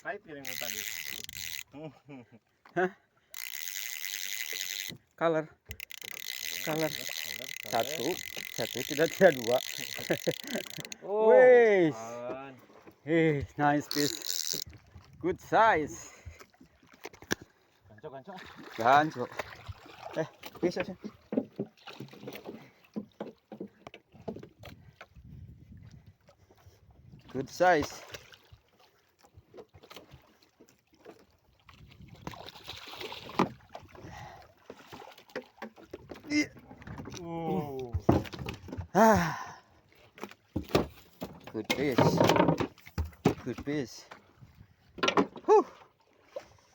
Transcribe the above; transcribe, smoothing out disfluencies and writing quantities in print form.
Pahit piring mo tadi. Color. Satu tidak dua. Oh, Wes. awan. Nice fish. Good size. Ganco. Gancho. Bisa sih. Good size. Good fish.